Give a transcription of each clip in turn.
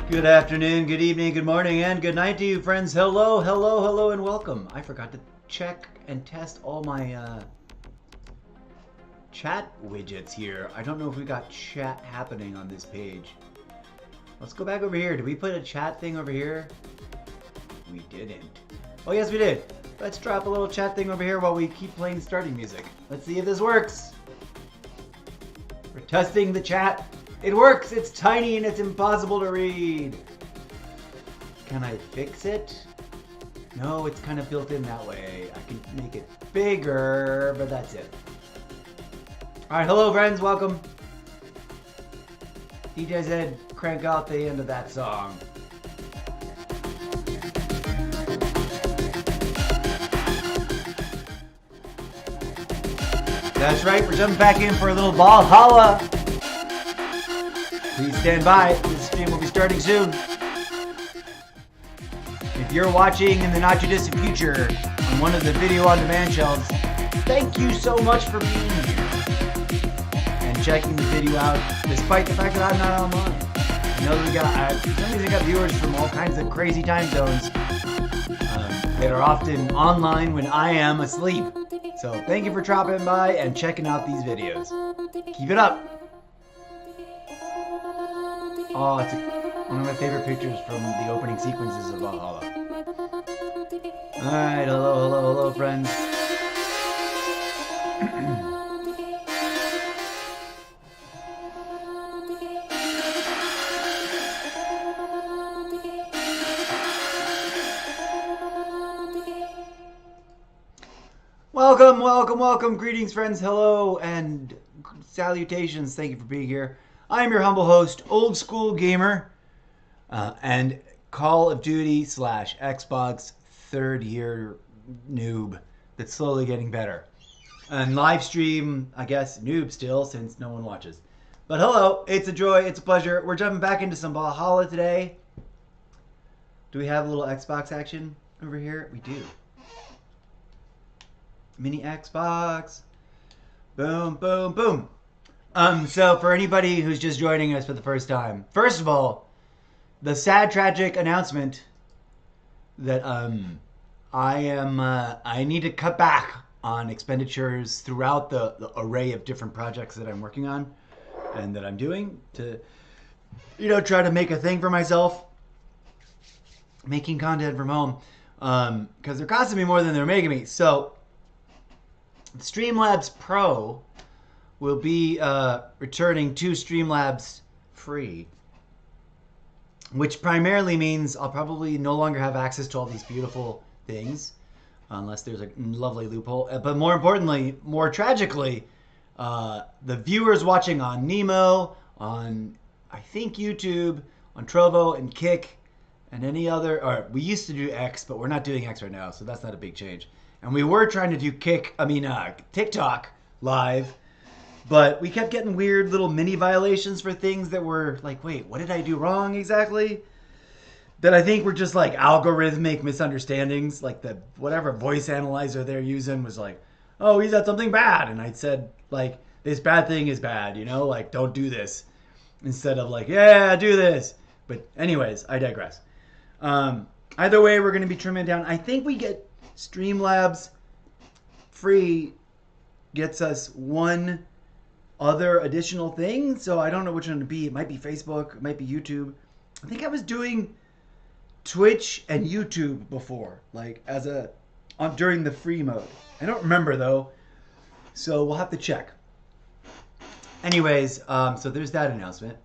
Good afternoon, good evening, good morning, and good night to you, friends. Hello, hello, hello, and welcome. I forgot to check and test all my chat widgets here. I don't know if we got chat happening on this page. Let's go back over here. Did we put a chat thing over here? We didn't. Oh, yes, we did. Let's drop a little chat thing over here while we keep playing starting music. Let's see if this works. We're testing the chat. It works! It's tiny and it's impossible to read. Can I fix it? No, it's kind of built in that way. I can make it bigger, but that's it. Alright, hello friends, welcome. DJ said crank out the end of that song. That's right, we're jumping back in for a little Valhalla. Please stand by. This stream will be starting soon. If you're watching in the not too distant future on one of the video on demand shelves, thank you so much for being here and checking the video out, despite the fact that I'm not online. I know that we got viewers from all kinds of crazy time zones that are often online when I am asleep. So thank you for dropping by and checking out these videos. Keep it up. Oh, it's one of my favorite pictures from the opening sequences of Valhalla. Alright, hello, hello, hello, friends. Welcome, welcome, welcome. Greetings, friends. Hello and salutations. Thank you for being here. I'm your humble host, Old School Gamer, and Call of Duty / Xbox third year noob that's slowly getting better. And live stream, I guess, noob still since no one watches. But hello, it's a joy, it's a pleasure. We're jumping back into some Valhalla today. Do we have a little Xbox action over here? We do. Mini Xbox. Boom, boom, boom. So for anybody who's just joining us for the first time, first of all, the sad, tragic announcement that I need to cut back on expenditures throughout the array of different projects that I'm working on and that I'm doing to, try to make a thing for myself, making content from home, because they're costing me more than they're making me. So Streamlabs Pro will be returning to Streamlabs free, which primarily means I'll probably no longer have access to all these beautiful things, unless there's a lovely loophole. But more importantly, more tragically, the viewers watching on Nemo, on I think YouTube, on Trovo and Kick, and any other, or we used to do X, but we're not doing X right now, so that's not a big change. And we were trying to do TikTok live, but we kept getting weird little mini violations for things that were like, wait, what did I do wrong exactly? That I think were just like algorithmic misunderstandings. Like the whatever voice analyzer they're using was like, oh, he said something bad. And I said, like, this bad thing is bad, like, don't do this. Instead of like, yeah, do this. But anyways, I digress. Either way, we're going to be trimming down. I think we get Streamlabs free gets us one other additional thing, so I don't know which one to be. It might be Facebook, it might be YouTube. I think I was doing Twitch and YouTube before, like during the free mode. I don't remember though, so we'll have to check. Anyways, so there's that announcement.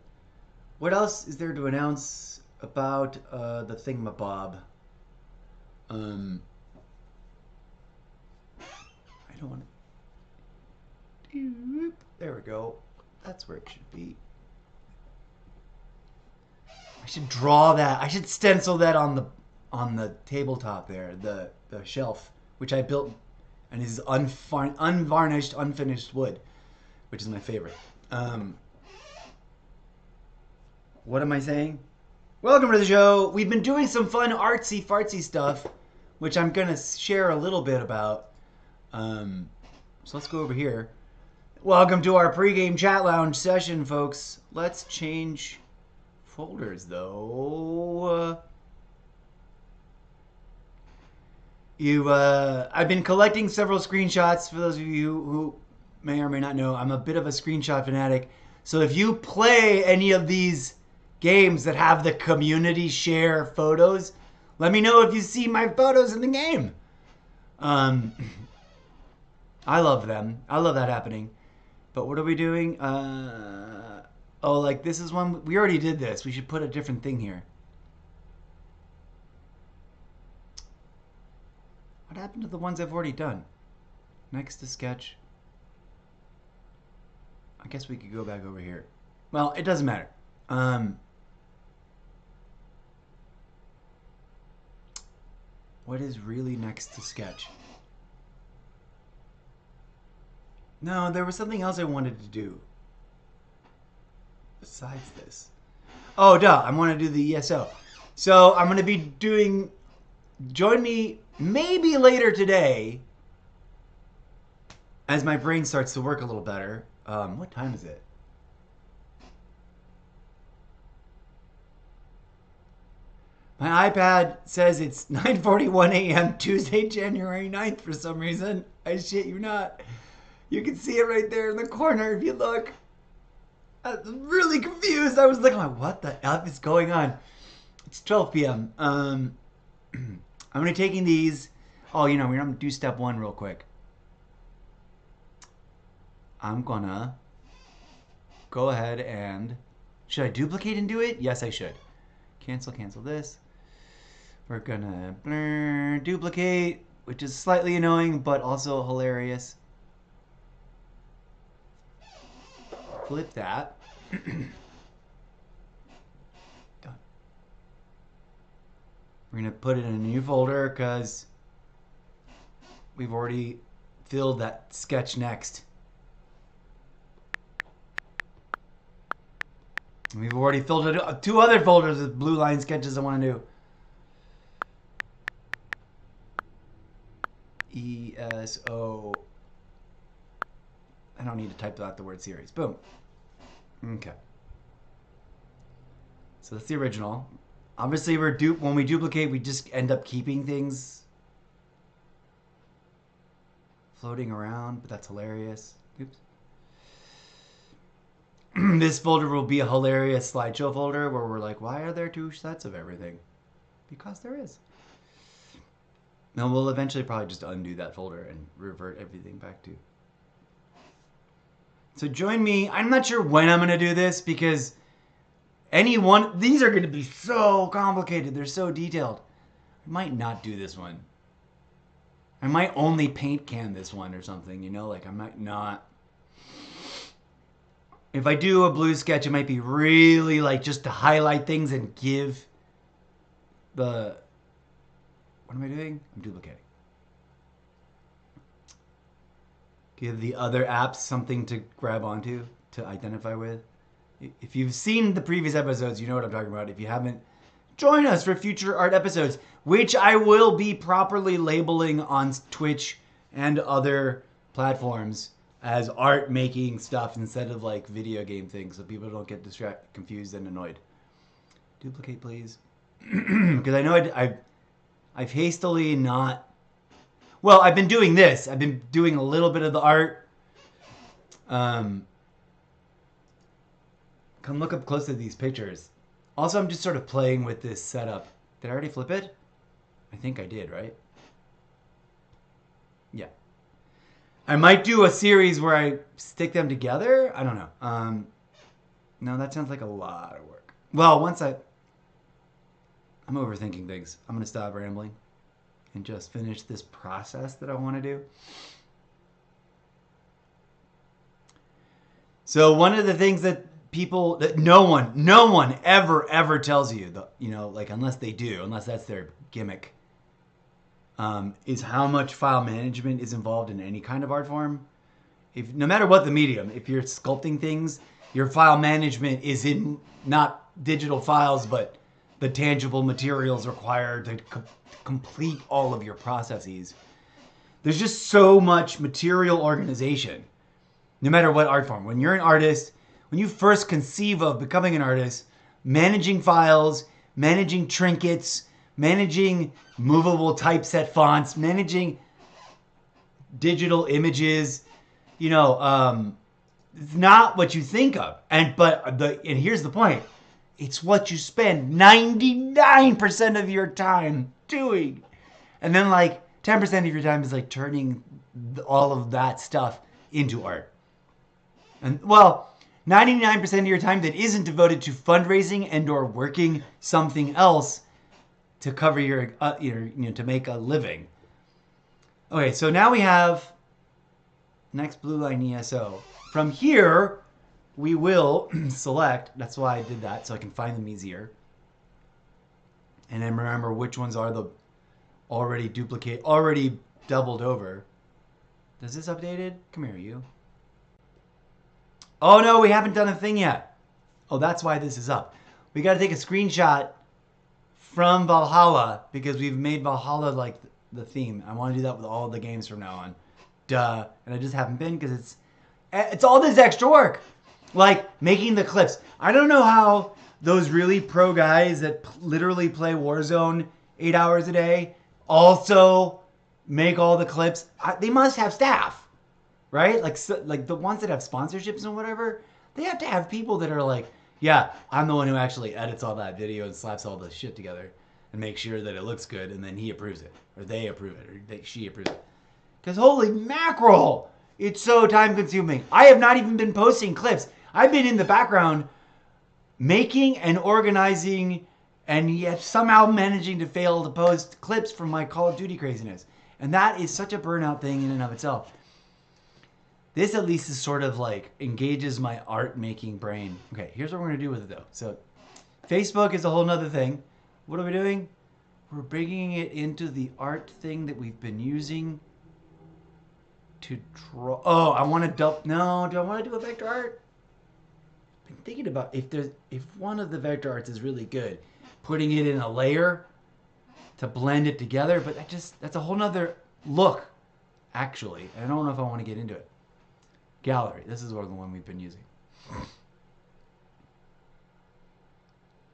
What else is there to announce about the thingamabob? I don't want to. There we go. That's where it should be. I should draw that. I should stencil that on the tabletop there, the shelf, which I built, and is unvarnished, unfinished wood, which is my favorite. What am I saying? Welcome to the show. We've been doing some fun artsy fartsy stuff, which I'm gonna share a little bit about. So let's go over here. Welcome to our pregame chat lounge session, folks. Let's change folders, though. I've been collecting several screenshots. For those of you who may or may not know, I'm a bit of a screenshot fanatic. So if you play any of these games that have the community share photos, let me know if you see my photos in the game. I love them. I love that happening. But what are we doing? Oh, like this is one. We already did this. We should put a different thing here. What happened to the ones I've already done? Next to sketch. I guess we could go back over here. Well, it doesn't matter. What is really next to sketch? No, there was something else I wanted to do. Besides this. Oh, duh. I want to do the ESO. So I'm going to be doing... Join me maybe later today as my brain starts to work a little better. What time is it? My iPad says it's 9:41 a.m. Tuesday, January 9th for some reason. I shit you not. You can see it right there in the corner if you look. I was really confused. I was looking like, what the F is going on? It's 12 p.m. I'm going to be taking these. Oh, you know, we're going to do step one real quick. I'm going to go ahead and... Should I duplicate and do it? Yes, I should. Cancel this. We're going to duplicate, which is slightly annoying, but also hilarious. Flip that. Done. We're going to put it in a new folder because we've already filled that sketch next. We've already filled it, two other folders with blue line sketches I want to do. ESO. I don't need to type out the word series. Boom. Okay. So that's the original. Obviously, when we duplicate, we just end up keeping things floating around, but that's hilarious. Oops. This folder will be a hilarious slideshow folder where we're like, why are there two sets of everything? Because there is. And we'll eventually probably just undo that folder and revert everything back to. So join me. I'm not sure when I'm going to do this because these are going to be so complicated. They're so detailed. I might not do this one. I might only paint can this one or something, you know, like I might not. If I do a blue sketch, it might be really like just to highlight things and give the... What am I doing? I'm duplicating. Give the other apps something to grab onto, to identify with. If you've seen the previous episodes, you know what I'm talking about. If you haven't, join us for future art episodes, which I will be properly labeling on Twitch and other platforms as art making stuff instead of like video game things, so people don't get confused and annoyed. Duplicate, please. Because I know I've hastily not... Well, I've been doing this. I've been doing a little bit of the art. Come look up close to these pictures. Also, I'm just sort of playing with this setup. Did I already flip it? I think I did, right? Yeah. I might do a series where I stick them together. I don't know. No, that sounds like a lot of work. Well, I'm overthinking things. I'm going to stop rambling and just finish this process that I want to do. So one of the things that no one ever tells you, like unless that's their gimmick, is how much file management is involved in any kind of art form. No matter what the medium, if you're sculpting things, your file management is in not digital files, but the tangible materials required to complete all of your processes. There's just so much material organization, no matter what art form. When you're an artist, when you first conceive of becoming an artist, managing files, managing trinkets, managing movable typeset fonts, managing digital images. You know, it's not what you think of. And here's the point. It's what you spend 99% of your time doing. And then like 10% of your time is like turning all of that stuff into art. And well, 99% of your time that isn't devoted to fundraising and or working something else to cover your to make a living. Okay, so now we have next blue line ESO. From here, we will select, that's why I did that, so I can find them easier. And then remember which ones are the already doubled over. Is this updated? Come here, you. Oh no, we haven't done a thing yet. Oh, that's why this is up. We got to take a screenshot from Valhalla because we've made Valhalla like the theme. I want to do that with all the games from now on. Duh. And I just haven't been because it's all this extra work. Like making the clips. I don't know how those really pro guys that literally play Warzone 8 hours a day also make all the clips. They must have staff, right? Like the ones that have sponsorships and whatever, they have to have people that are like, yeah, I'm the one who actually edits all that video and slaps all the shit together and makes sure that it looks good, and then he approves it, or they approve it, or she approves it. Because holy mackerel, it's so time consuming. I have not even been posting clips. I've been in the background making and organizing and yet somehow managing to fail to post clips from my Call of Duty craziness. And that is such a burnout thing in and of itself. This at least is sort of like engages my art making brain. Okay, here's what we're gonna do with it though. So Facebook is a whole nother thing. What are we doing? We're bringing it into the art thing that we've been using to draw. Oh, I want to do I want to do a vector art? I'm thinking about if one of the vector arts is really good, putting it in a layer to blend it together, but that's a whole nother look, actually. I don't know if I want to get into it. Gallery, this is the one we've been using.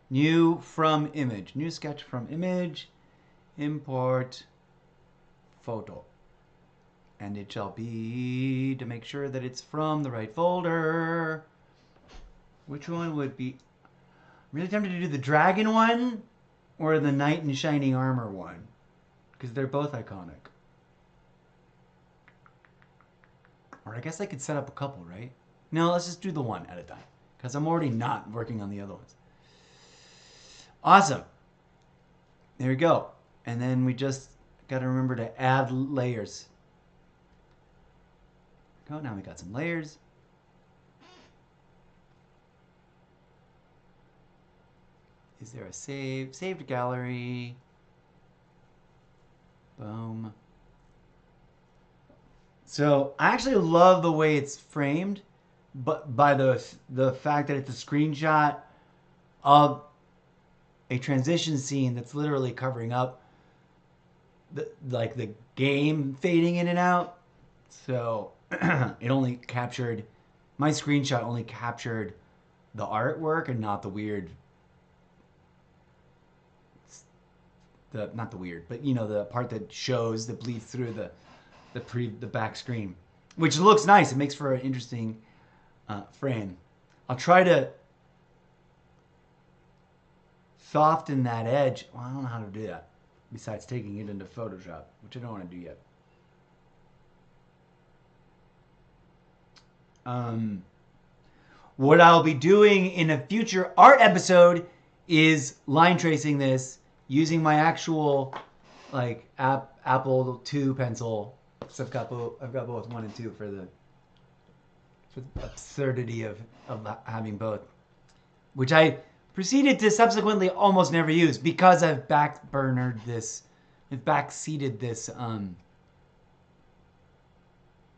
New from image, new sketch from image, import photo. And it shall be to make sure that it's from the right folder. Which one would be? I'm really tempted to do the dragon one or the knight in shining armor one, because they're both iconic. Or I guess I could set up a couple, right? No, let's just do the one at a time, because I'm already not working on the other ones. Awesome. There we go. And then we just got to remember to add layers. Go. Now we got some layers. Is there a save? Saved gallery. Boom. So I actually love the way it's framed, but by the fact that it's a screenshot of a transition scene that's literally covering up the game fading in and out. So it only captured, my screenshot only captured the artwork and not the weird, not the weird, but you know, the part that shows, that bleeds through the back screen, which looks nice. It makes for an interesting frame. I'll try to soften that edge. Well, I don't know how to do that besides taking it into Photoshop, which I don't want to do yet. What I'll be doing in a future art episode is line tracing this using my actual like Apple II pencil. So I've got both 1 and 2 for the absurdity of having both, which I proceeded to subsequently almost never use because I've backburnered this, I've backseated this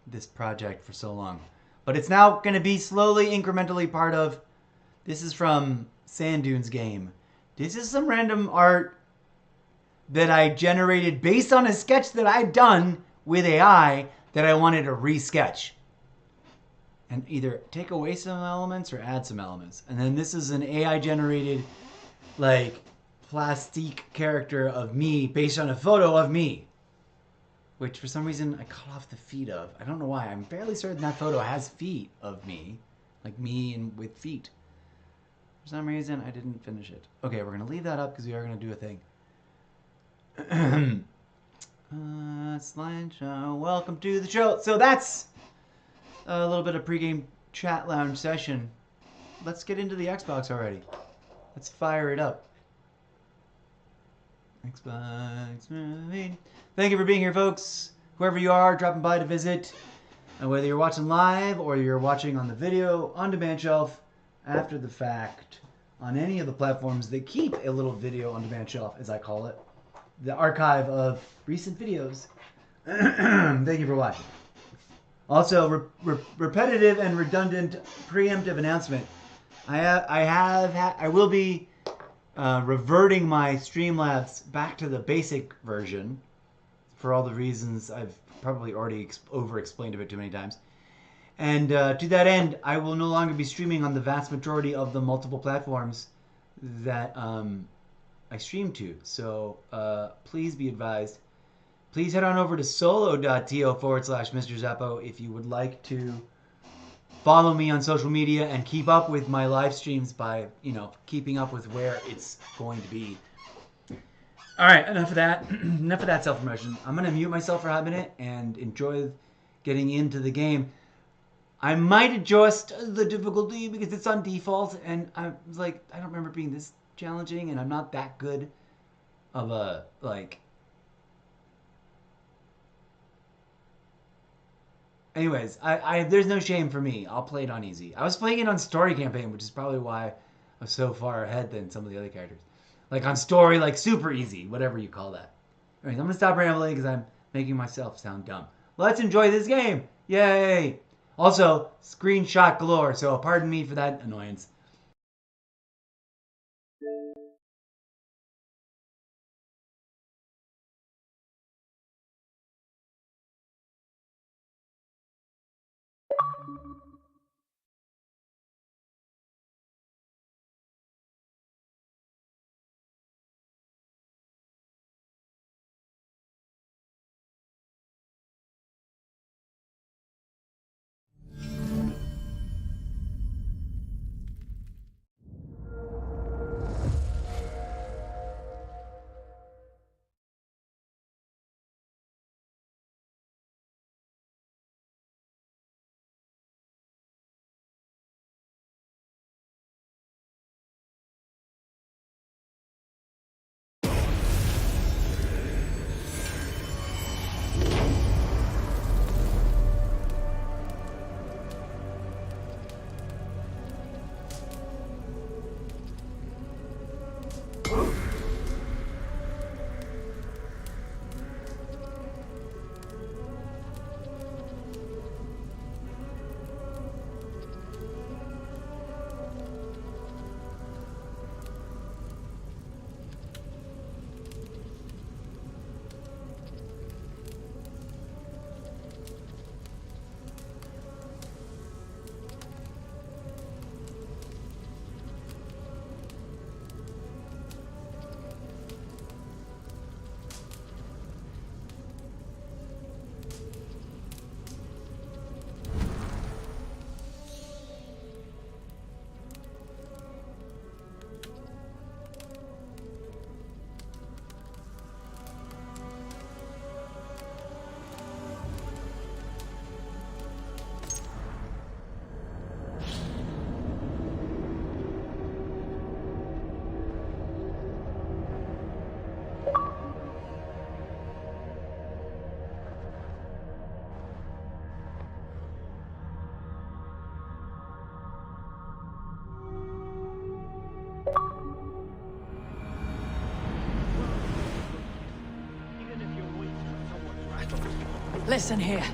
this project for so long. But it's now going to be slowly, incrementally part of, this is from Sand Dunes game. This is some random art that I generated based on a sketch that I'd done with AI that I wanted to re-sketch. and either take away some elements or add some elements. And then this is an AI generated like plastique character of me based on a photo of me, which for some reason I cut off the feet of. I don't know why. I'm fairly certain that photo has feet of me, like me and with feet. For some reason I didn't finish it. Okay, we're gonna leave that up because we are gonna do a thing. Slideshow. Welcome to the show. So that's a little bit of pregame chat lounge session. Let's get into the Xbox already. Let's fire it up. Xbox movie. Thank you for being here, folks. Whoever you are, dropping by to visit. And whether you're watching live or you're watching on the video on demand shelf after the fact on any of the platforms that keep a little video on demand shelf, as I call it, the archive of recent videos. Thank you for watching. Also, repetitive and redundant preemptive announcement. I will be reverting my Streamlabs back to the basic version for all the reasons I've probably already over-explained a bit too many times. And to that end, I will no longer be streaming on the vast majority of the multiple platforms that I stream to. So please be advised. Please head on over to solo.to/Mr. Zeppo if you would like to follow me on social media and keep up with my live streams by, keeping up with where it's going to be. All right, enough of that. Enough of that self-promotion. I'm going to mute myself for a hot minute and enjoy getting into the game. I might adjust the difficulty because it's on default, and I was like, I don't remember being this challenging, and I'm not that good of a, Anyways, there's no shame for me. I'll play it on easy. I was playing it on story campaign, which is probably why I was so far ahead than some of the other characters. Like on story, like super easy, whatever you call that. Anyways, I'm going to stop rambling because I'm making myself sound dumb. Let's enjoy this game. Yay! Also, screenshot galore, so pardon me for that annoyance. Listen here.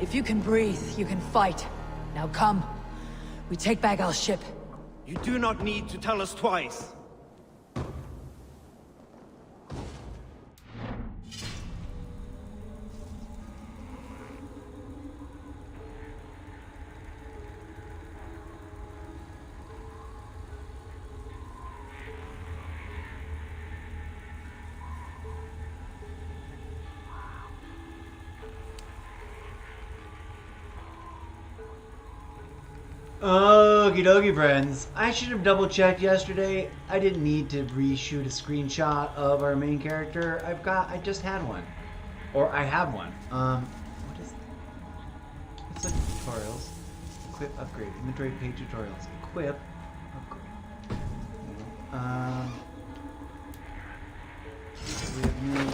If you can breathe, you can fight. Now come. We take back our ship. You do not need to tell us twice. Okie dokie, friends. I should have double checked yesterday. I didn't need to reshoot a screenshot of our main character. I just had one. Or I have one. What is... Let's look at tutorials. Equip, upgrade, inventory, page tutorials. Equip, upgrade. We have new...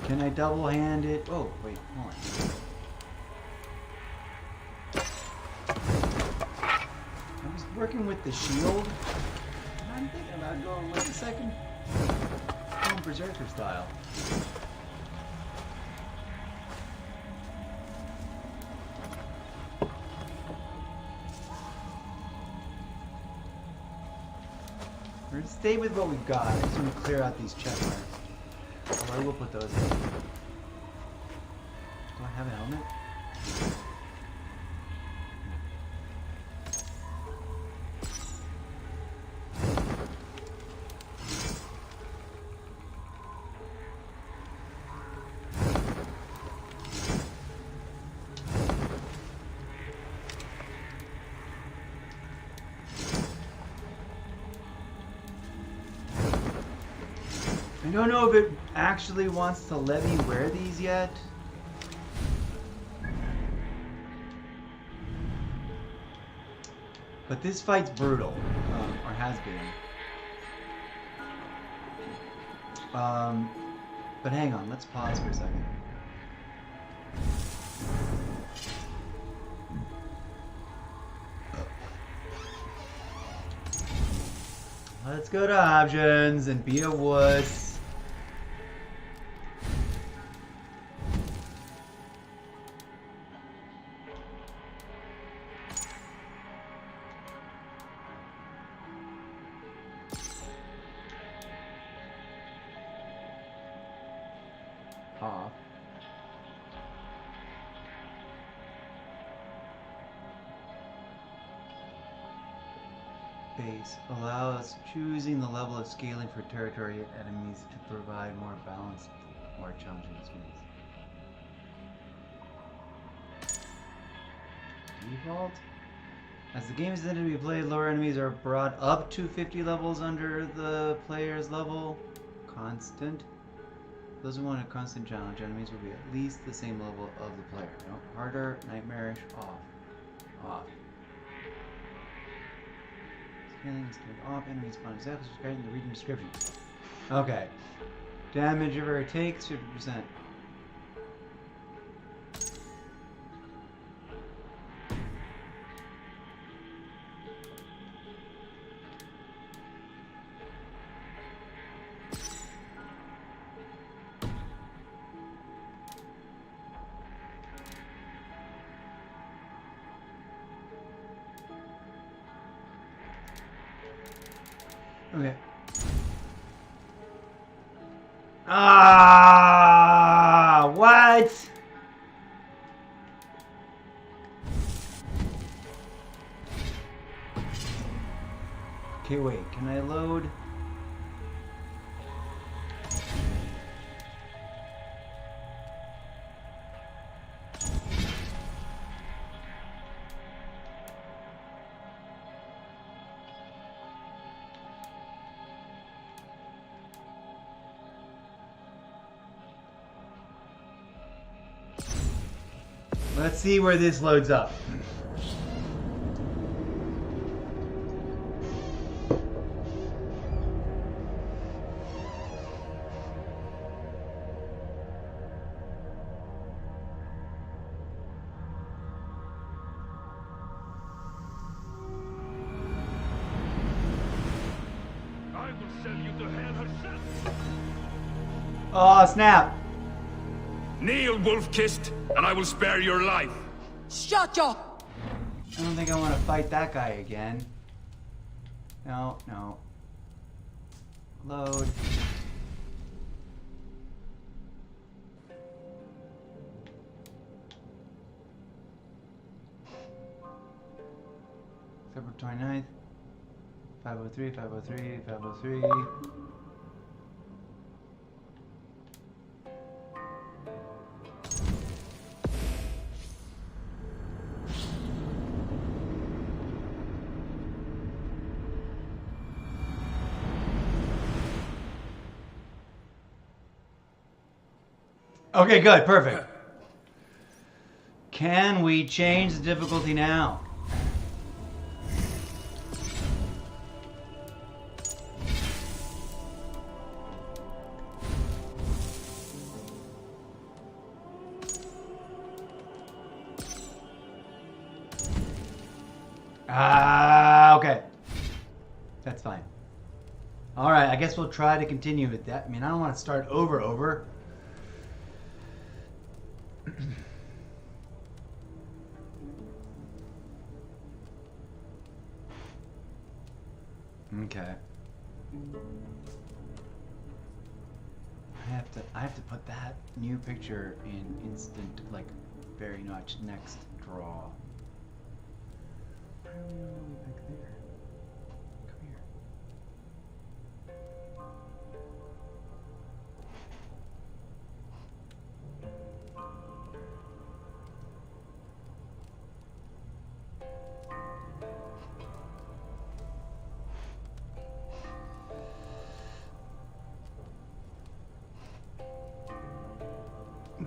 Can I double hand it? Oh, wait, hold on. I was working with the shield. I'm thinking about going with the second Berserker style. We're gonna stay with what we've got. I just want to clear out these check marks. Oh, I will put those in. Do I have a helmet? I don't know if it actually wants to let me wear these yet. But this fight's brutal, or has been. But hang on, let's pause for a second. Let's go to options and be a wuss. Off. Base allows choosing the level of scaling for territory enemies to provide more balanced, more challenging experience. Default. As the game is intended to be played, lower enemies are brought up to 50 levels under the player's level. Constant. Those who want a constant challenge, enemies will be at least the same level of the player. No, harder, nightmarish, off. Off. Scaling is turned off, enemies spawn examples described in the region description. Okay. Damage ever takes 50%. Okay. Ah, what? Okay, wait. Can I load? Let's see where this loads up. I will sell you to hell herself. Oh, snap. Kneel, wolf-kissed, and I will spare your life. Shut your... I don't think I want to fight that guy again. No, no. Load. February 29th. 503, 503, 503. Okay, good, perfect. Can we change the difficulty now? Okay. That's fine. Alright, I guess we'll try to continue with that. I mean, I don't want to start over. Okay. I have to put that new picture in instant, like, very much next draw. Why are we all the way back there? Come here.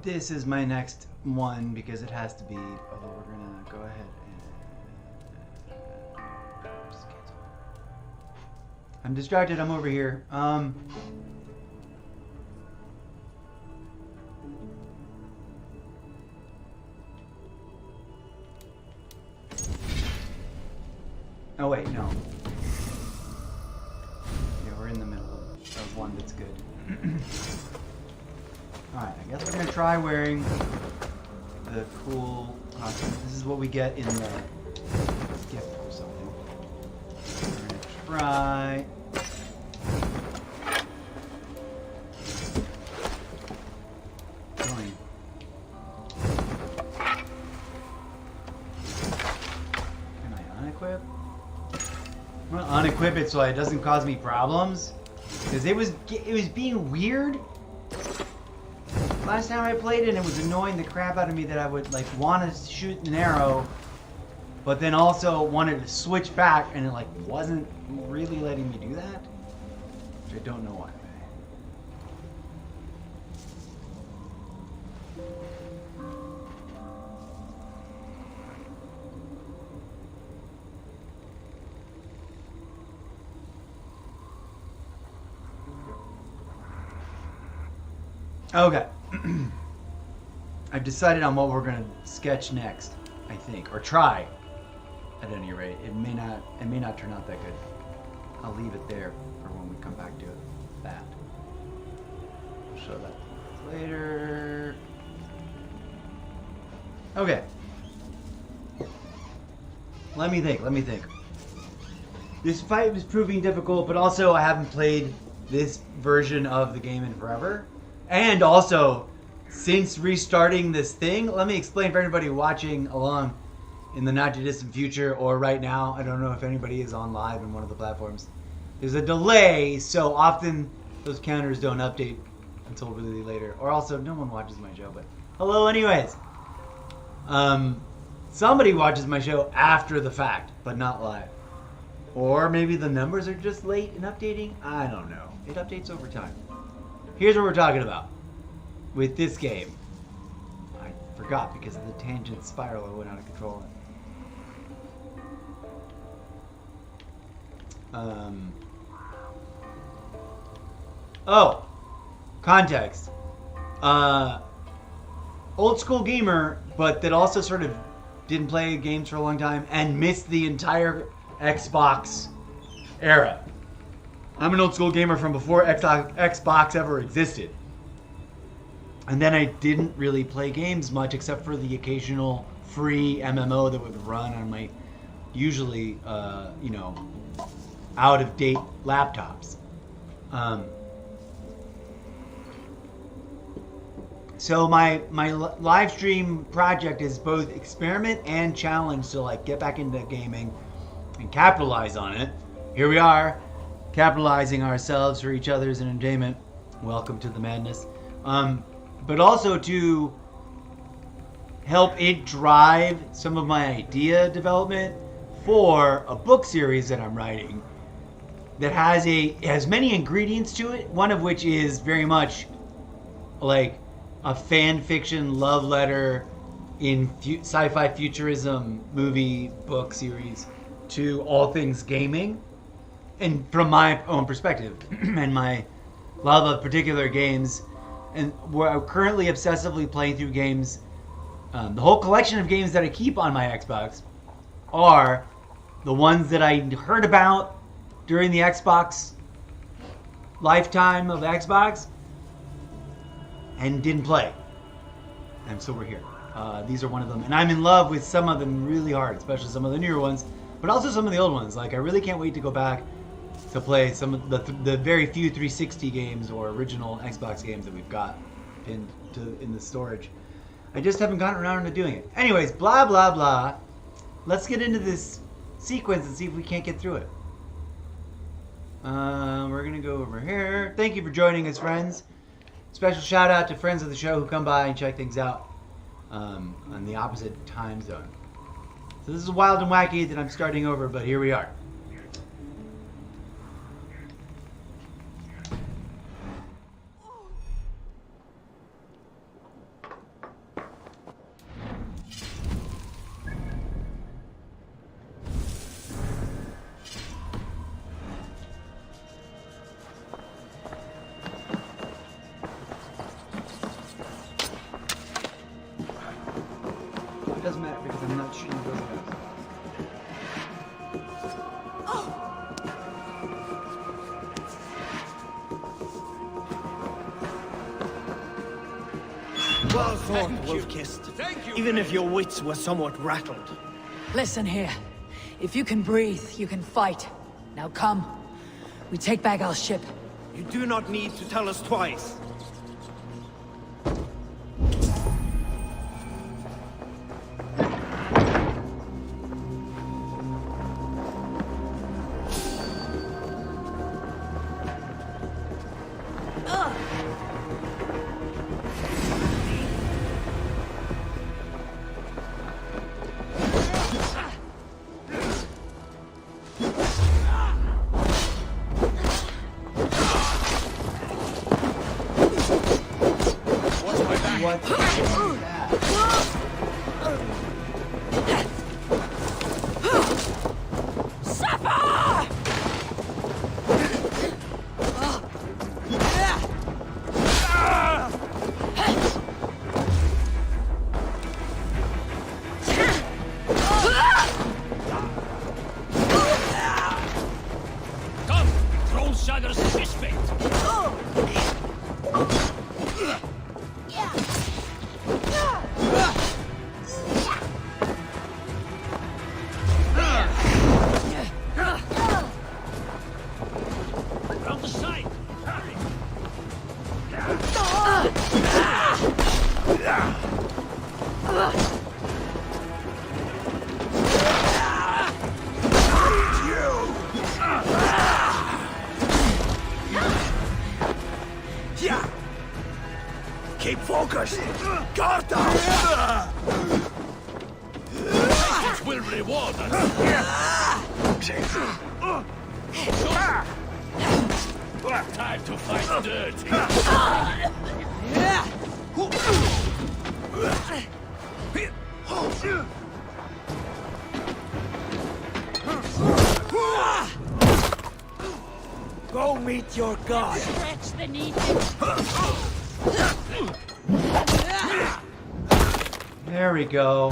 This is my next one because it has to be, although we're gonna go ahead and just cancel. I'm distracted, I'm over here. Oh wait, no. Yeah, we're in the middle of one that's good. Alright, I guess we're gonna try wearing the cool costume. This is what we get in the gift or something. We're gonna try. Going. Can I unequip? I'm gonna unequip it so it doesn't cause me problems. Because it was being weird. Last time I played it, it was annoying the crap out of me that I would like want to shoot an arrow, but then also wanted to switch back, and it like wasn't really letting me do that. Which I don't know why. Okay. I've decided on what we're going to sketch next, I think, or try. At any rate, it may not turn out that good. I'll leave it there for when we come back to that. I'll show that later. Okay. Let me think. This fight was proving difficult, but also I haven't played this version of the game in forever. And also, since restarting this thing, let me explain for anybody watching along in the not too distant future or right now. I don't know if anybody is on live in one of the platforms. There's a delay, so often those counters don't update until really later. Or also, no one watches my show, but hello anyways. Somebody watches my show after the fact, but not live. Or maybe the numbers are just late in updating. I don't know. It updates over time. Here's what we're talking about with this game. I forgot because of the tangent spiral I went out of control. Oh, context. Old school gamer, but that also sort of didn't play games for a long time and missed the entire Xbox era. I'm an old school gamer from before Xbox ever existed. And then I didn't really play games much except for the occasional free MMO that would run on my usually, out-of-date laptops. So my live stream project is both experiment and challenge to like get back into gaming and capitalize on it. Here we are, capitalizing ourselves for each other's entertainment. Welcome to the madness. But also to help it drive some of my idea development for a book series that I'm writing that has many ingredients to it, one of which is very much like a fan fiction love letter in sci-fi futurism movie book series to all things gaming, and from my own perspective and my love of particular games. And we're currently obsessively playing through games. The whole collection of games that I keep on my Xbox are the ones that I heard about during the Xbox lifetime of Xbox and didn't play. And so we're here. These are one of them. And I'm in love with some of them really hard, especially some of the newer ones, but also some of the old ones. Like, I really can't wait to go back to play some of the very few 360 games or original Xbox games that we've got pinned in the storage. I just haven't gotten around to doing it. Anyways, blah, blah, blah. Let's get into this sequence and see if we can't get through it. We're going to go over here. Thank you for joining us, friends. Special shout out to friends of the show who come by and check things out on the opposite time zone. So this is wild and wacky that I'm starting over, but here we are. It doesn't matter because I'm not shooting those guys. Well thought, Wolf-Kissed. Thank you. Even if your wits were somewhat rattled. Listen here. If you can breathe, you can fight. Now come. We take back our ship. You do not need to tell us twice. What is that? Come, Troll Shagger's suspect. Round the side. Hurry. Keep focused! Guard down! Patience will reward us. Time to fight dirty. Go meet your god! Stretch the knee. There we go.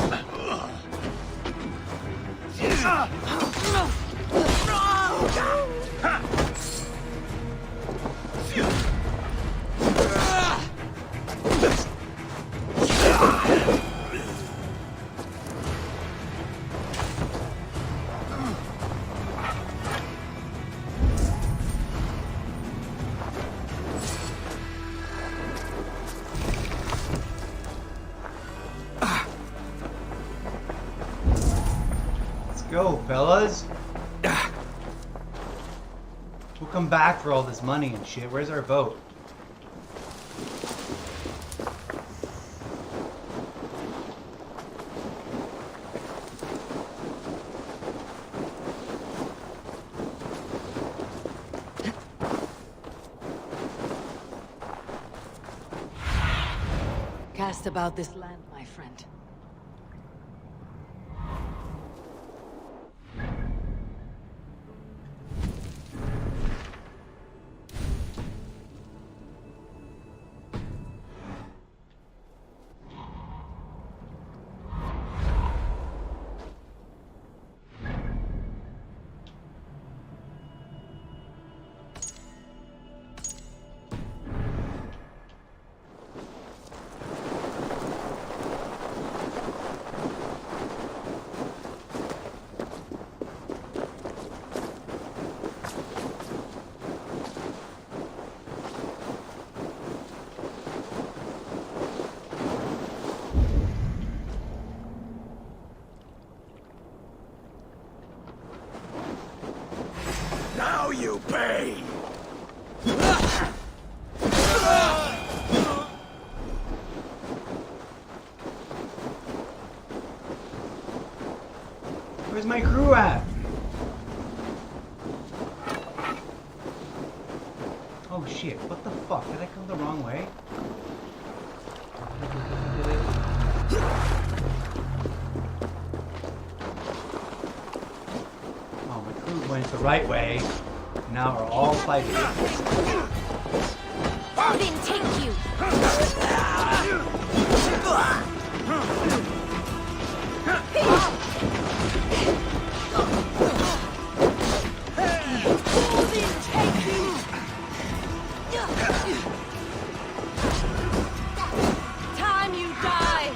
Go, fellas. We'll come back for all this money and shit. Where's our boat? Cast about this land, my friend. Now you pay! Where's my crew at? Oh shit, what the fuck? Did I go the wrong way? Oh, my crew went the right way. Now we're all fighting. Odin, take you! Time you die!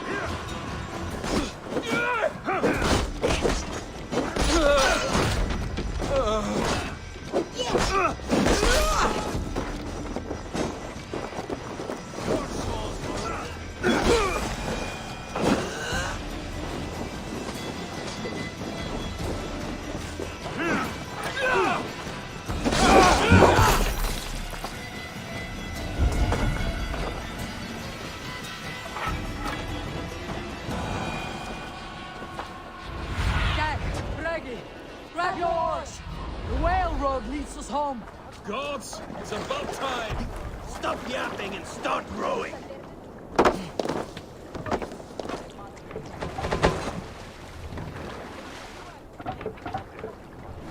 Grab your oars! The whale road leads us home. Gods, it's about time. Stop yapping and start rowing!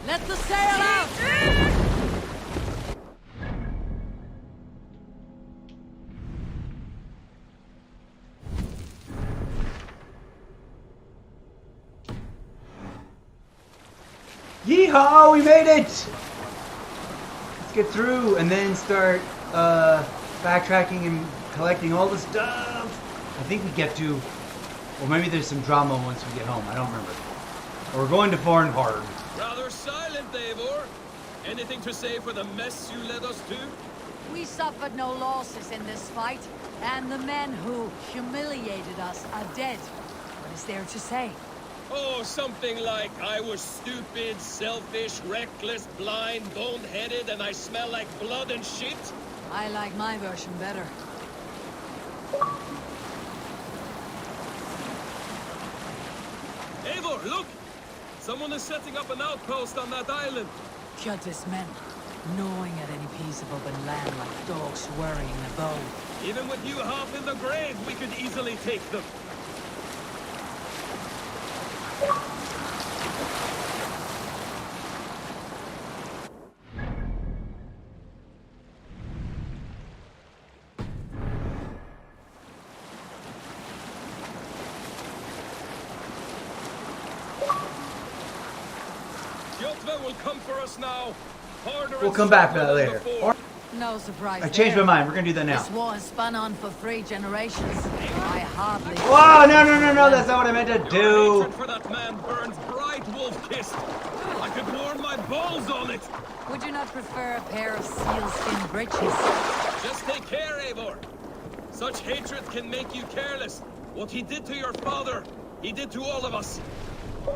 Let the sail out! Yeehaw! We made it! Let's get through and then start backtracking and collecting all the stuff. I think we get to, or maybe there's some drama once we get home. I don't remember. Or we're going to foreign hard. Rather silent, Eivor. Anything to say for the mess you led us to? We suffered no losses in this fight, and the men who humiliated us are dead. What is there to say? Oh, something like, I was stupid, selfish, reckless, blind, bone-headed, and I smell like blood and shit? I like my version better. Eivor, look! Someone is setting up an outpost on that island. Kjotve's men, gnawing at any piece of open land like dogs worrying a bone. Even with you half in the grave, we could easily take them. Kjotve will come for us now. Harder We'll and come back to that stronger than later. before. Or, No surprise I changed my there. mind. We're gonna do that now. This war has spun on for 3 generations. I hardly... Whoa! No! That's not what I meant to Your do. hatred for that man burns bright, wolf-kissed. I could warm my balls on it. Would you not prefer a pair of sealskin breeches? Just take care, Eivor. Such hatred can make you careless. What he did to your father, he did to all of us.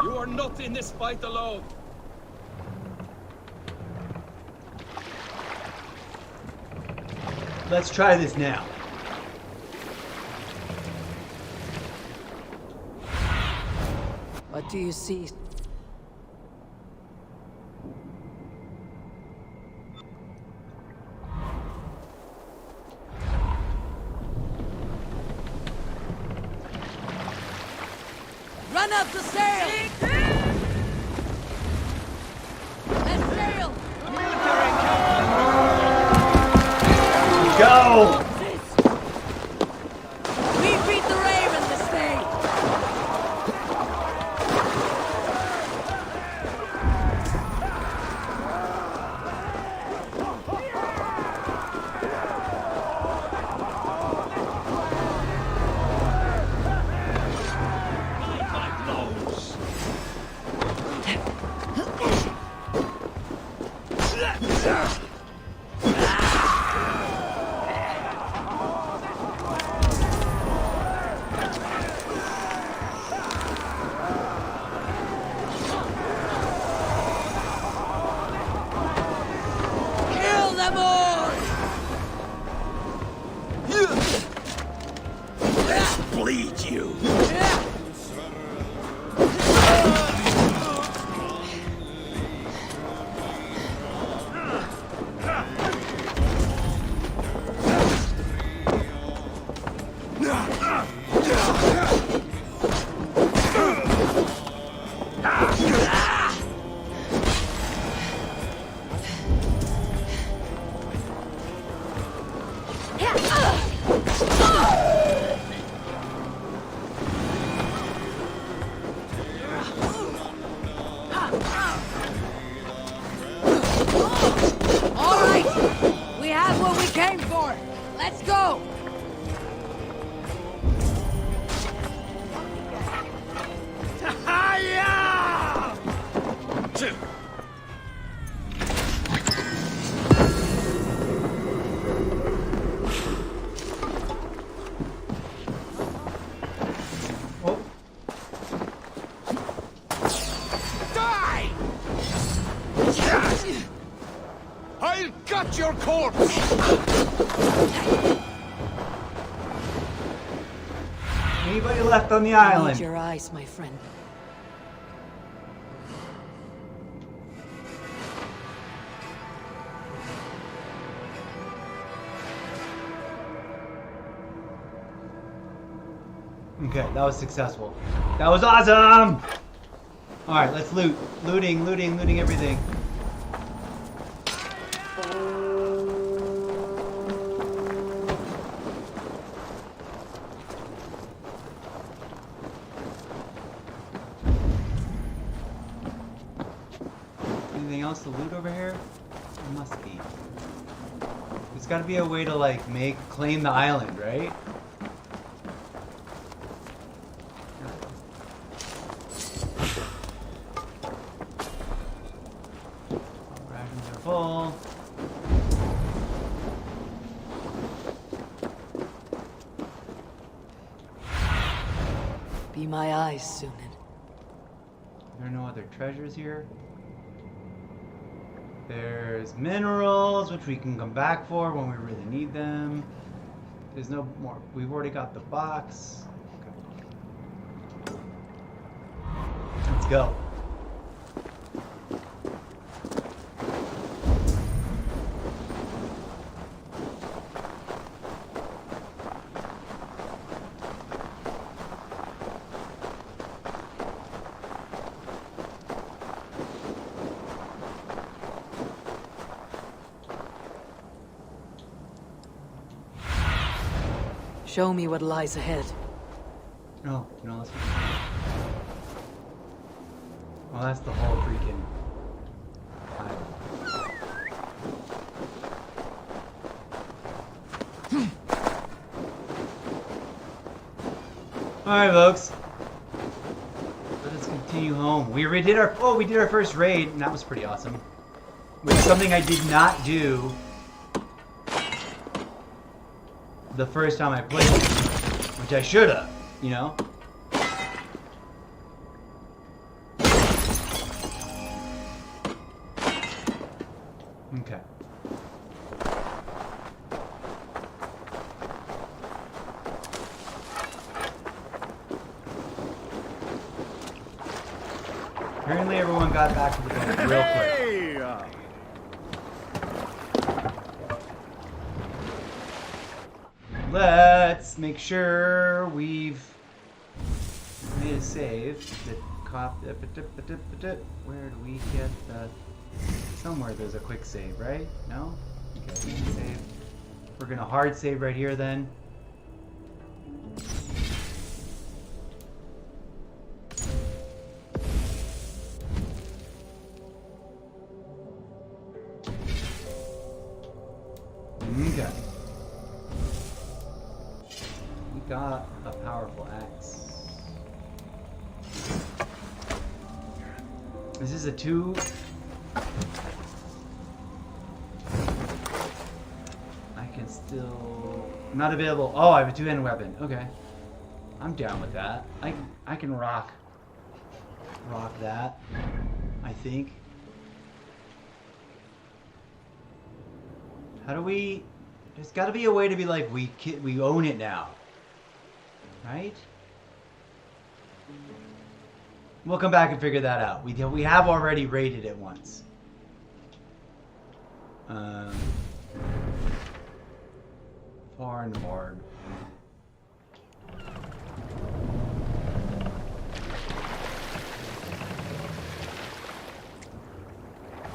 You are not in this fight alone. Let's try this now. What do you see? Run up the sail! Let's sail! Go! We beat the Raven this day! Kill them all! Bleed you. All right, we have what we came for. Let's go. Oh, Die! I'll cut your corpse! anybody left on the Need island? your eyes, my friend. Okay, that was successful. That was awesome! Alright, let's loot. Looting everything. Anything else to loot over here? There must be. There's gotta be a way to like claim the island, right? Rations are full. Be my eyes, Sunan. There are no other treasures here. There's minerals, which we can come back for when we really need them. There's no more. We've already got the box. Okay. Let's go. Show me what lies ahead. No, that's well, that's the whole freaking island. Alright, folks. Let's continue home. We did our first raid, and that was pretty awesome. Which is something I did not do the first time I played it, which I should have, you know? Okay. Apparently everyone got back to the boat real quick. Let's make sure we've made a save. The cop. Where do we get the? Somewhere there's a quick save, right? No? Okay, save. We're gonna hard save right here then. Okay. We got a powerful axe. This is a 2. I can still... Not available. Oh, I have a 2-handed weapon. Okay. I'm down with that. I can rock that, I think. How do we... There's got to be a way to be like, we own it now. Right? We'll come back and figure that out. We have already raided it once. Far and hard.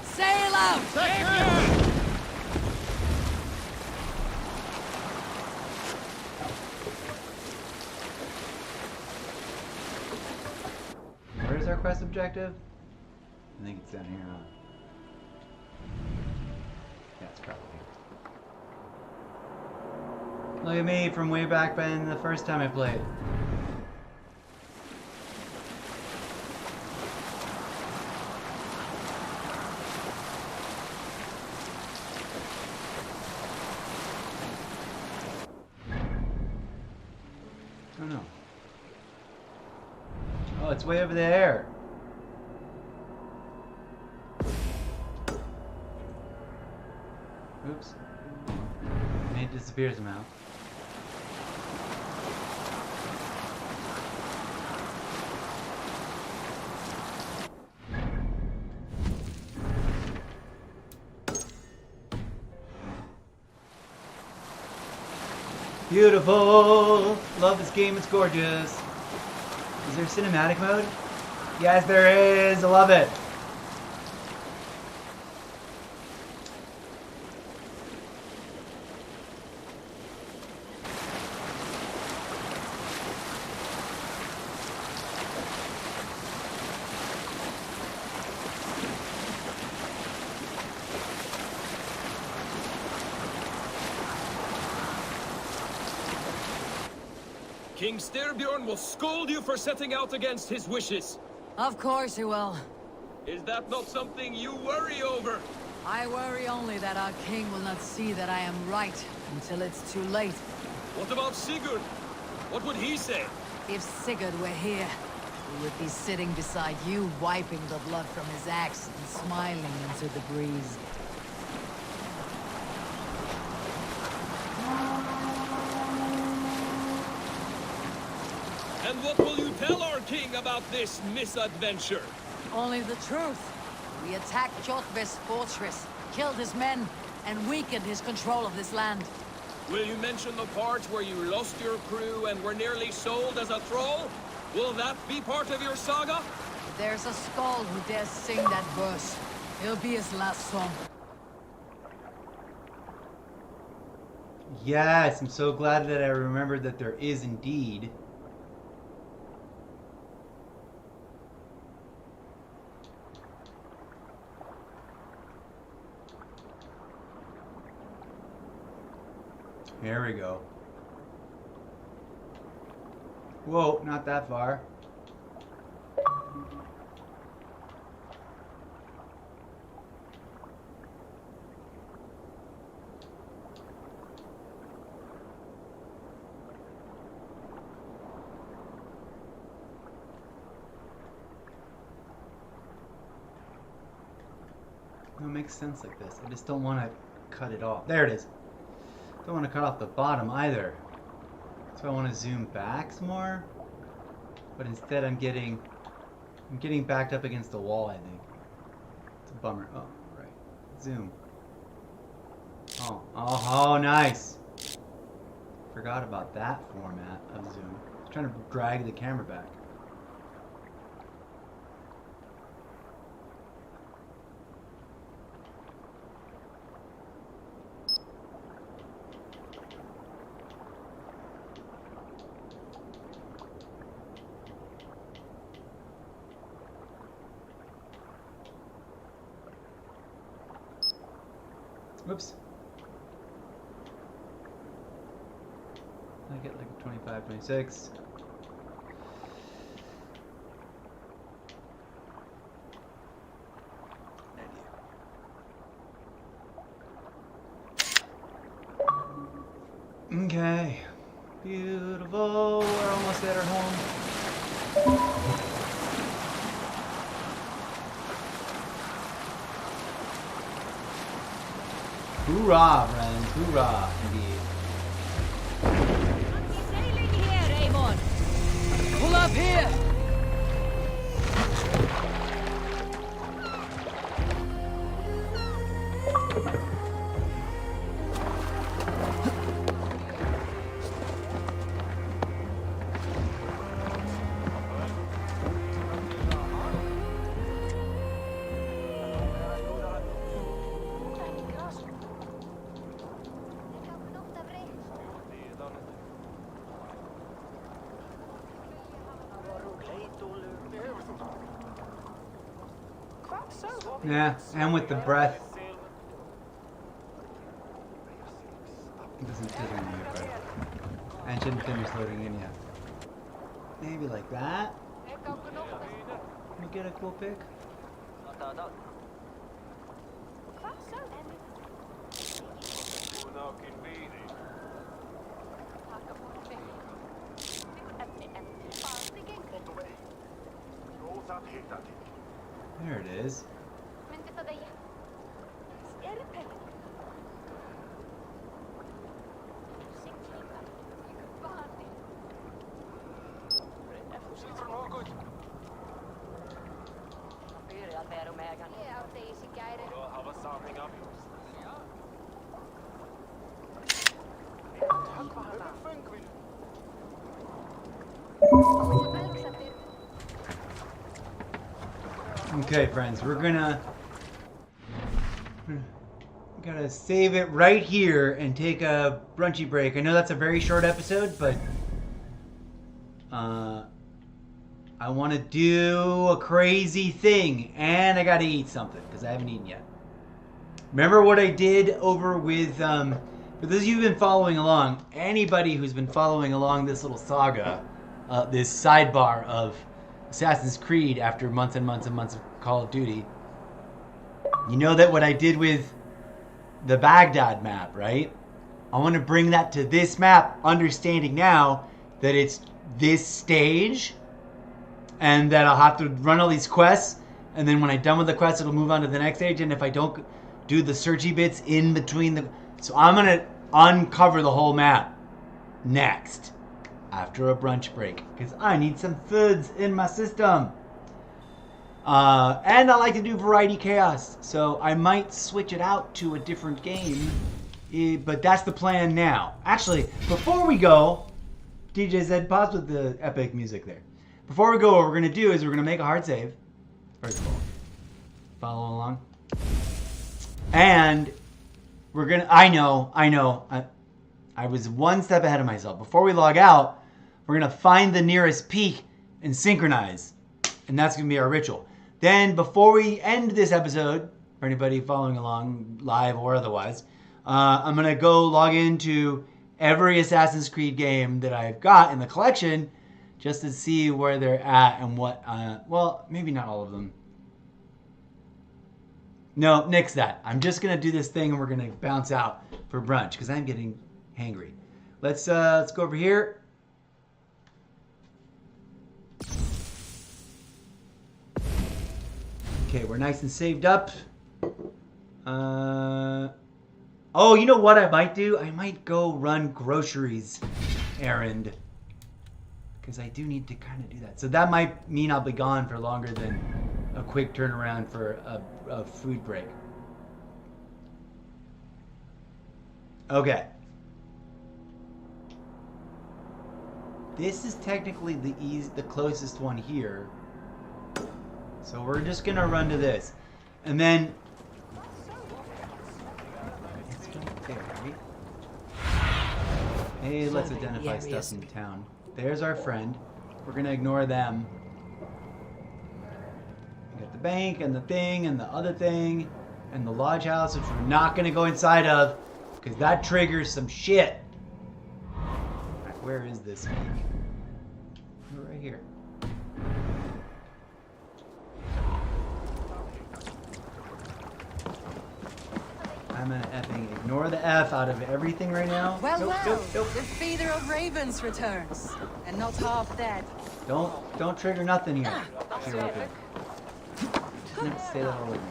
Sail out! Where's our quest objective? I think it's down here, huh? Yeah, it's probably here. Look at me from way back when the first time I played. Oh no. Oh, it's way over there. Oops. Made it disappear somehow. Beautiful! Love this game, it's gorgeous. Is there cinematic mode? Yes, there is! I love it! King Styrbjorn will scold you for setting out against his wishes. Of course he will. Is that not something you worry over? I worry only that our king will not see that I am right until it's too late. What about Sigurd? What would he say? If Sigurd were here, he would be sitting beside you, wiping the blood from his axe and smiling into the breeze. And what will you tell our king about this misadventure? Only the truth. We attacked Kjotve's fortress, killed his men, and weakened his control of this land. Will you mention the part where you lost your crew and were nearly sold as a thrall? Will that be part of your saga? If there's a skald who dares sing that verse, it'll be his last song. Yes, I'm so glad that I remembered that there is indeed. Here we go. Whoa, not that far. No, it makes sense like this. I just don't want to cut it off. There it is. Don't want to cut off the bottom either. So I want to zoom back some more. But instead I'm getting backed up against the wall, I think. It's a bummer. Oh, right. Zoom. Oh, nice. Forgot about that format of zoom. I was trying to drag the camera back. Whoops. I get like 25, 26. Okay. Beautiful. We're almost at our home. Hoorah, friends. Hoorah, indeed. Sailing here, Raymond. Pull up here. Yeah, and with the breath. It doesn't fit in here, but I shouldn't finish loading in yet. Maybe like that. Can we get a cool pic? There it is. Okay, friends, we're gonna save it right here and take a brunchy break. I know that's a very short episode, but I want to do a crazy thing, and I gotta eat something because I haven't eaten yet. Remember what I did over with, for those of you who've been following along, anybody who's been following along this little saga, this sidebar of Assassin's Creed after months and months and months of Call of Duty, you know that what I did with the Baghdad map, right? I want to bring that to this map, understanding now that it's this stage and that I'll have to run all these quests, and then when I'm done with the quest, it'll move on to the next stage, and if I don't do the searchy bits in between the... So I'm going to uncover the whole map next, after a brunch break, because I need some foods in my system. And I like to do variety chaos, so I might switch it out to a different game, but that's the plan now. Actually, before we go, DJ said pause with the epic music there. Before we go, what we're going to do is we're going to make a hard save, first of all. Follow along. And we're going to, I know, I was one step ahead of myself. Before we log out, we're going to find the nearest peak and synchronize. And that's going to be our ritual. Then, before we end this episode, for anybody following along, live or otherwise, I'm going to go log into every Assassin's Creed game that I've got in the collection just to see where they're at and what, well, maybe not all of them. No, nix that. I'm just going to do this thing and we're going to bounce out for brunch because I'm getting hangry. Let's go over here. Okay, we're nice and saved up. Oh, you know what I might do? I might go run groceries errand. Because I do need to kind of do that. So that might mean I'll be gone for longer than a quick turnaround for a food break. Okay. This is technically the closest one here. So we're just gonna run to this. And then it's right there, right? Hey, let's identify stuff in town. There's our friend. We're gonna ignore them. We got the bank and the thing and the other thing. and the lodge house, which we're not gonna go inside of, because that triggers some shit. Alright, where is this peak? Oh, right here. I'm gonna effing ignore the F out of everything right now. Well, Nope, well, nope, nope. the feeder of ravens returns, and not half dead. Don't trigger nothing here. You're open. Stay the hell with me.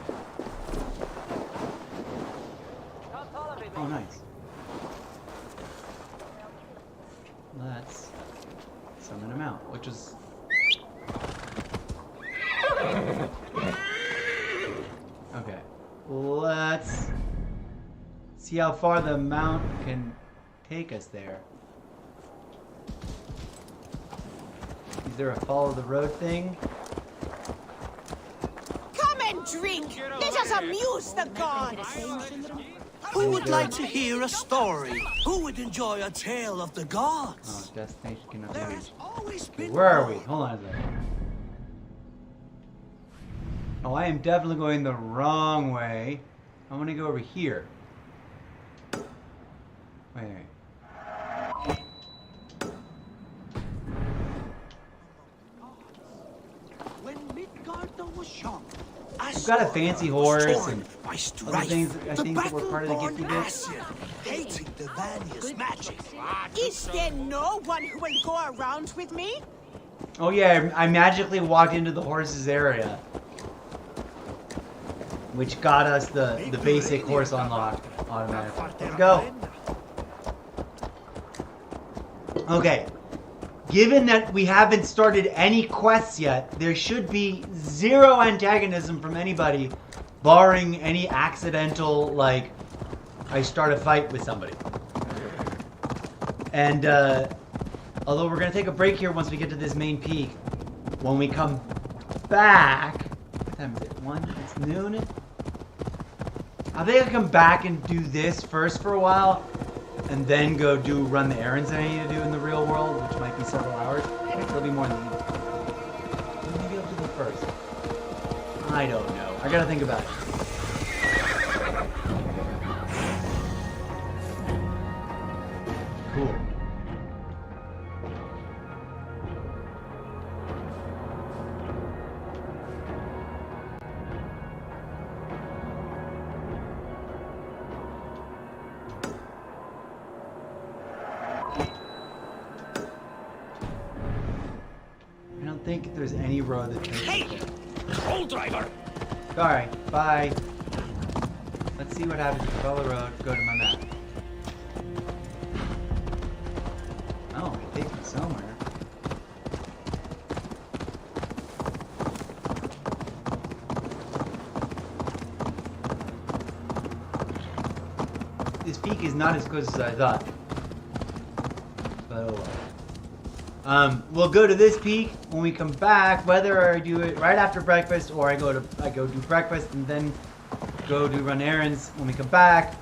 Oh, nice. Let's summon him out, which is... Okay. Let's see how far the mount can take us there. Is there a follow the road thing? Come and drink. Let us amuse the gods. Who would like to hear a story? Who would enjoy a tale of the gods? Oh, destination cannot be There reached. has always Okay, been where are we? more. Hold on a second. Oh, I am definitely going the wrong way. I want to go over here. Wait. When Midgard was young, You've got a fancy horse and by other strife, things I the think that were part of the gift you battle-born did. Asien, hating the Vanya's magic. Is there no one who will go around with me? Oh yeah, I magically walked into the horses area, which got us the basic horse unlock automatically. Let's go. Okay. Given that we haven't started any quests yet, there should be zero antagonism from anybody, barring any accidental, like, I start a fight with somebody. And, although we're going to take a break here once we get to this main peak, when we come back... What time is it? 1? It's noon? I think I come back and do this first for a while, and then go run the errands that I need to do in the real world, which might be several hours. It'll be more than maybe I'll do them first. I don't know. I gotta think about it. Cool. I don't think there's any road that takes Hey! Troll driver! Alright, bye. Let's see what happens if we follow the road, go to my map. Oh, it takes me somewhere. This peak is not as close as I thought. But oh well. We'll go to this peak when we come back, whether I do it right after breakfast or I go do breakfast and then go do run errands. When we come back,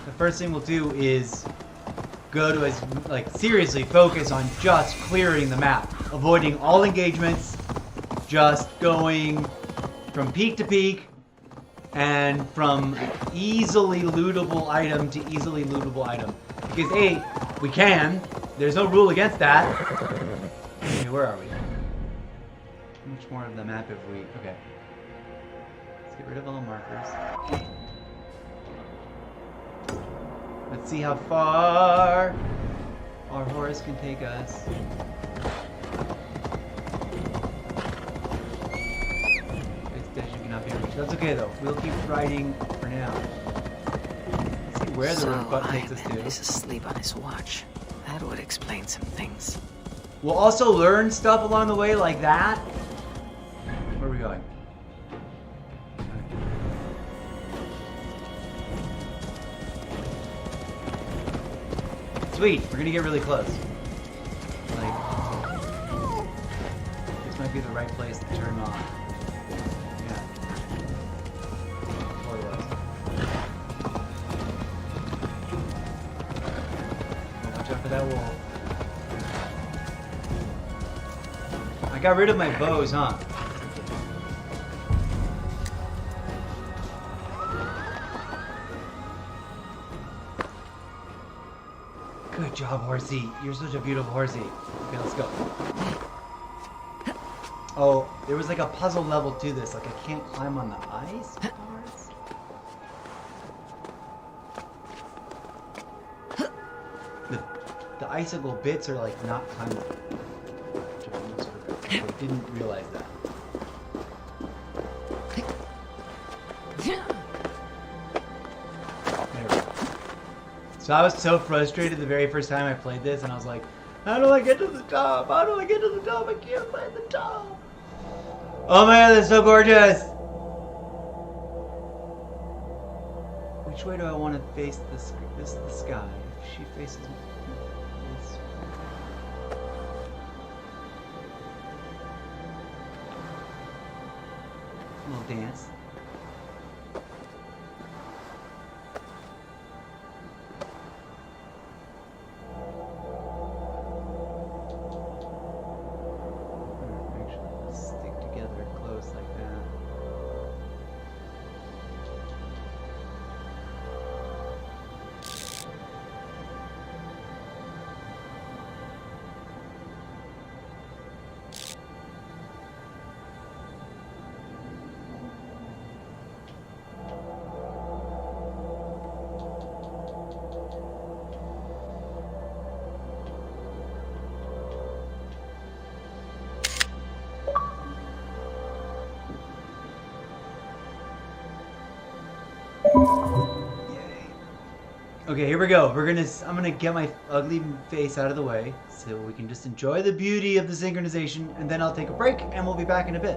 the first thing we'll do is go to seriously focus on just clearing the map, avoiding all engagements, just going from peak to peak and from easily lootable item to easily lootable item. Because A, we can. There's no rule against that. Okay, where are we? How much more of the map have we... Okay. Let's get rid of all markers. Let's see how far our horse can take us. This station cannot be reached. That's okay though. We'll keep riding for now. Let's see where the road button takes us to. Is asleep on his watch. That would explain some things. We'll also learn stuff along the way like that. Where are we going? Sweet, we're gonna get really close. Like, this might be the right place to turn off. Yeah. Or it was. Oh, watch out for that wall. I got rid of my bows, huh? job, horsey. You're such a beautiful horsey. Okay, let's go. Oh, there was like a puzzle level to this. Like I can't climb on the ice parts. The icicle bits are like not climbable. I didn't realize that. There we go. So I was so frustrated the very first time I played this, and I was like, how do I get to the top? How do I get to the top? I can't find the top. Oh my god, that's so gorgeous! Which way do I want to face this the sky? If she faces this way. A little dance. Actually, let's stick together close like that. Okay, here we go. I'm gonna get my ugly face out of the way so we can just enjoy the beauty of the synchronization, and then I'll take a break and we'll be back in a bit.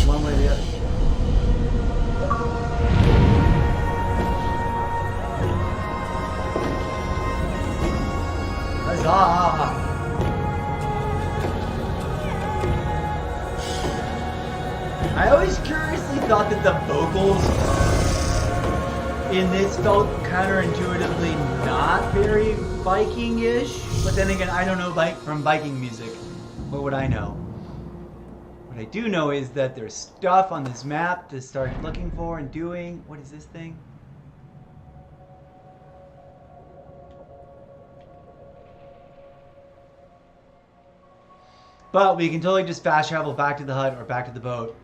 One way or the other. Huzzah! I always curiously thought that the vocals in this felt counterintuitively not very Viking-ish, but then again, I don't know from Viking music. What would I know? What I do know is that there's stuff on this map to start looking for and doing. What is this thing? But we can totally just fast travel back to the hut or back to the boat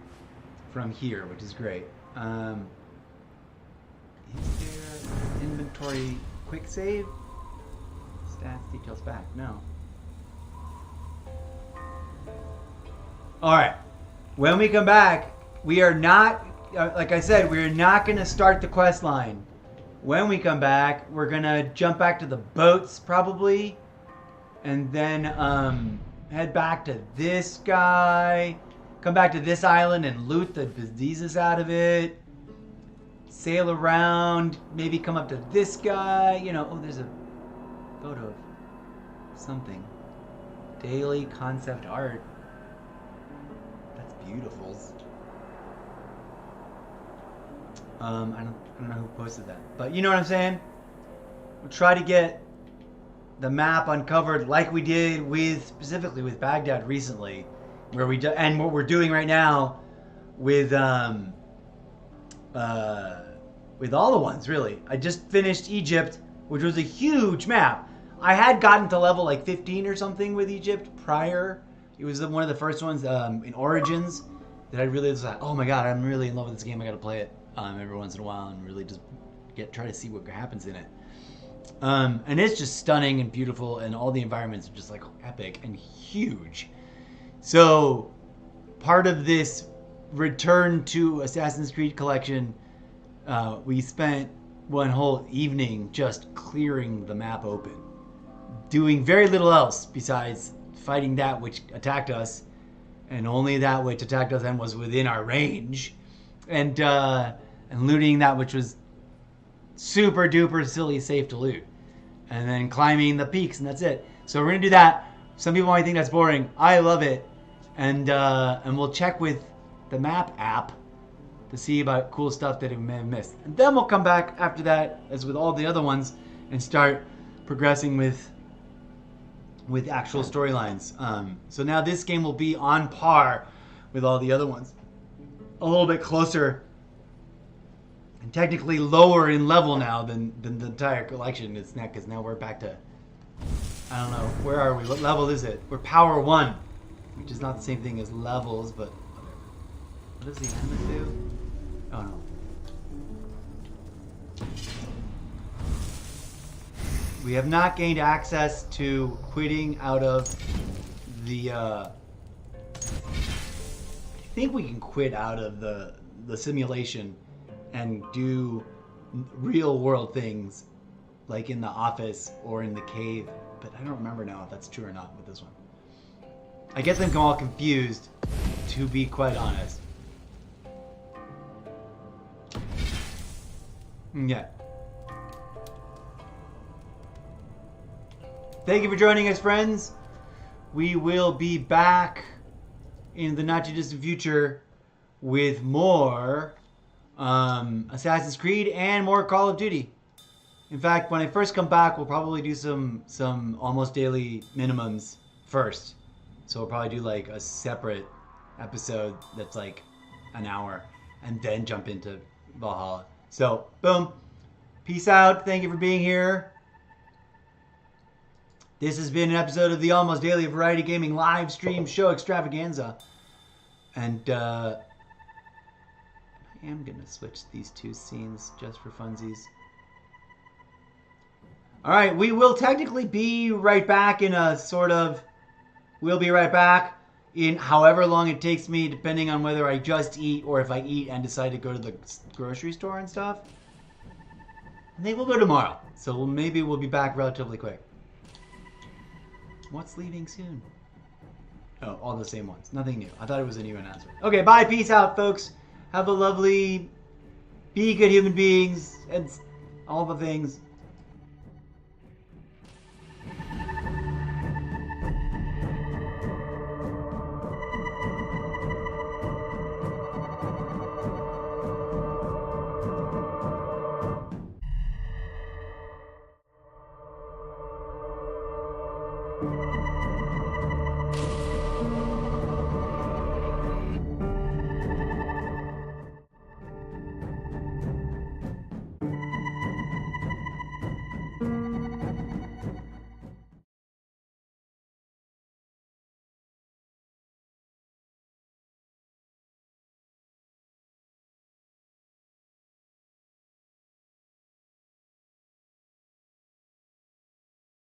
from here, which is great. Is there inventory quick save? Stats, details back. No. Alright. When we come back, we are not, like I said, we're not going to start the quest line. When we come back, we're going to jump back to the boats, probably. And then head back to this guy. Come back to this island and loot the diseases out of it. Sail around, maybe come up to this guy, you know. Oh, there's a photo of something. Daily concept art. That's beautiful. I don't know who posted that, but you know what I'm saying. We'll try to get the map uncovered like we did specifically with Baghdad recently, where and what we're doing right now with all the ones, really. I just finished Egypt, which was a huge map. I had gotten to level like 15 or something with Egypt prior. It was one of the first ones in Origins that I really was like, oh my god, I'm really in love with this game. I gotta play it every once in a while and really just try to see what happens in it. And it's just stunning and beautiful, and all the environments are just like epic and huge. So part of this return to Assassin's Creed collection, we spent one whole evening just clearing the map open, doing very little else besides fighting that which attacked us, and only that which attacked us and was within our range, and looting that which was super duper silly safe to loot, and then climbing the peaks, and that's it. So we're gonna do that. Some people might think that's boring. I love it, and we'll check with the map app to see about cool stuff that we may have missed. And then we'll come back after that, as with all the other ones, and start progressing with actual storylines. So now this game will be on par with all the other ones. A little bit closer and technically lower in level now than the entire collection is now, because now we're back to I don't know. Where are we? What level is it? We're power 1. Which is not the same thing as levels, but whatever. What does the amulet do? Oh no. We have not gained access to quitting out of the I think we can quit out of the simulation and do real world things like in the office or in the cave, but I don't remember now if that's true or not with this one. I get them all confused, to be quite honest. Yeah. Thank you for joining us, friends. We will be back in the not too distant future with more Assassin's Creed and more Call of Duty. In fact, when I first come back, we'll probably do some almost daily minimums first. So we'll probably do like a separate episode that's like an hour and then jump into Valhalla. So, boom. Peace out. Thank you for being here. This has been an episode of the Almost Daily Variety Gaming live stream show Extravaganza. And I am going to switch these two scenes just for funsies. Alright, we will technically be right back in a sort of... We'll be right back in however long it takes me, depending on whether I just eat or if I eat and decide to go to the grocery store and stuff. And they will go tomorrow. So maybe we'll be back relatively quick. What's leaving soon? Oh, all the same ones. Nothing new. I thought it was a new announcement. Okay, bye. Peace out, folks. Have a lovely... Be good human beings. And all the things.